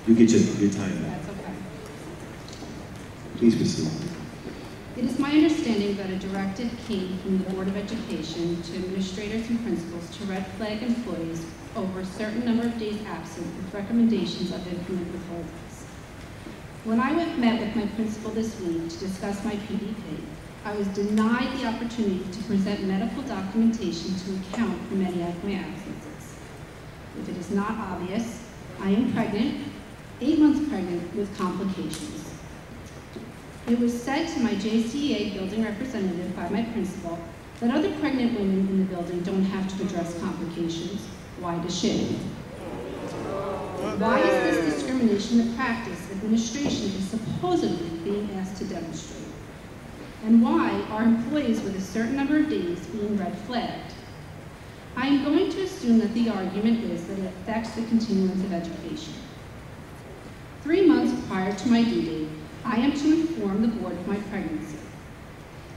You get your time back. That's okay. Please proceed. It is my understanding that a directive came from the Board of Education to administrators and principals to red flag employees over a certain number of days absent with recommendations of increment withholdings. When I met with my principal this week to discuss my PDP, I was denied the opportunity to present medical documentation to account for many of my absences. If it is not obvious, I am pregnant, 8 months pregnant with complications. It was said to my JCEA building representative by my principal that other pregnant women in the building don't have to address complications. Why does she? Why is this discrimination a practice administration is supposedly being asked to demonstrate? And why are employees with a certain number of days being red flagged? I am going to assume that the argument is that it affects the continuance of education. 3 months prior to my due date, I am to inform the board of my pregnancy.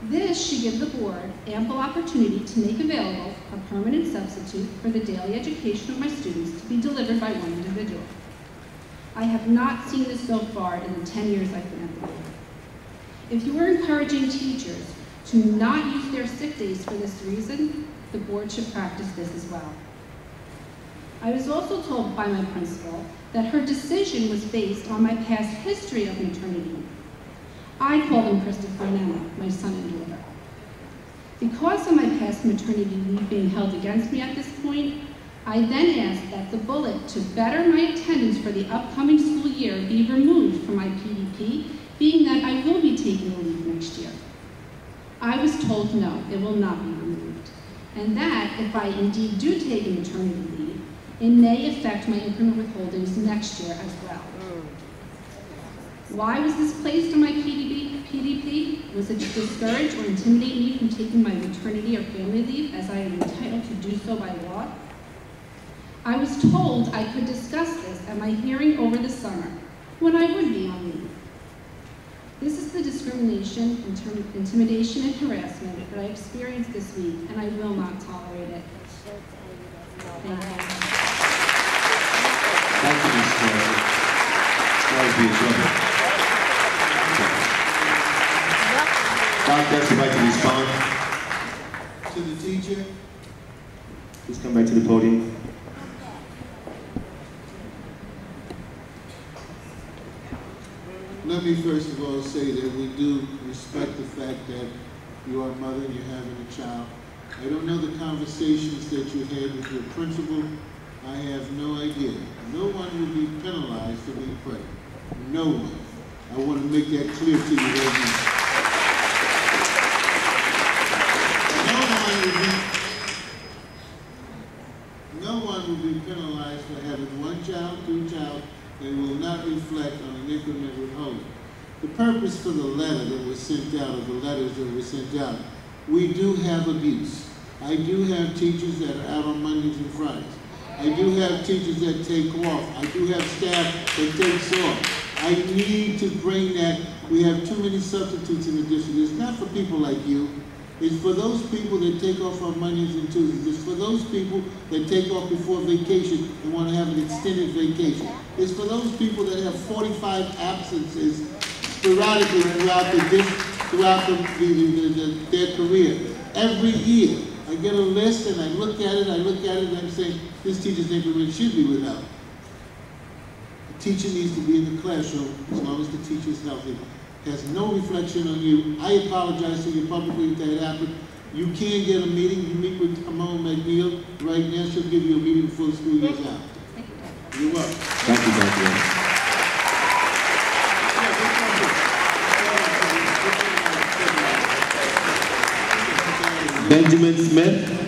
This should give the board ample opportunity to make available a permanent substitute for the daily education of my students to be delivered by one individual. I have not seen this so far in the 10 years I've been at the board. If you are encouraging teachers to not use their sick days for this reason, the board should practice this as well. I was also told by my principal that her decision was based on my past history of maternity leave. I call them Christopher and Emma, my son and daughter. Because of my past maternity leave being held against me at this point, I then asked that the bullet to better my attendance for the upcoming school year be removed from my PDP, being that I will be taking a leave next year. I was told no, it will not be removed, and that if I indeed do take a maternity leave, it may affect my increment withholdings next year as well. Why was this placed on my PDP? Was it to discourage or intimidate me from taking my maternity or family leave, as I am entitled to do so by law? I was told I could discuss this at my hearing over the summer, when I would be on leave. This is the discrimination, intimidation, and harassment that I experienced this week, and I will not tolerate it. Thank you. Thank you, Ms. Carter. Sorry to be in trouble. Dr. Best would like to respond. To the teacher. Please come back to the podium. Let me first of all say that we do respect the fact that you are a mother and you're having a child. I don't know the conversations that you had with your principal. I have no idea. No one will be penalized for being pregnant. No one. I want to make that clear to you right now. No one will be penalized for having 1 child, 2 child, and will not reflect on an increment withholding. The purpose for the letter that was sent out, or the letters that were sent out, we do have abuse. I do have teachers that are out on Mondays and Fridays. I do have teachers that take off. I do have staff that takes off. I need to bring that. We have too many substitutes in the district. It's not for people like you. It's for those people that take off on Mondays and Tuesdays. It's for those people that take off before vacation and want to have an extended vacation. It's for those people that have 45 absences sporadically throughout their career. Every year, I get a list and I look at it, and I'm saying, this teacher's increment should be without. The teacher needs to be in the classroom as long as the teacher is healthy. Has no reflection on you. I apologize to you publicly if that happened. You can get a meeting. You meet with Ramon McNeil right now. She'll give you a meeting before the school year's out. You're welcome. Thank you, Dr. Benjamin Smith.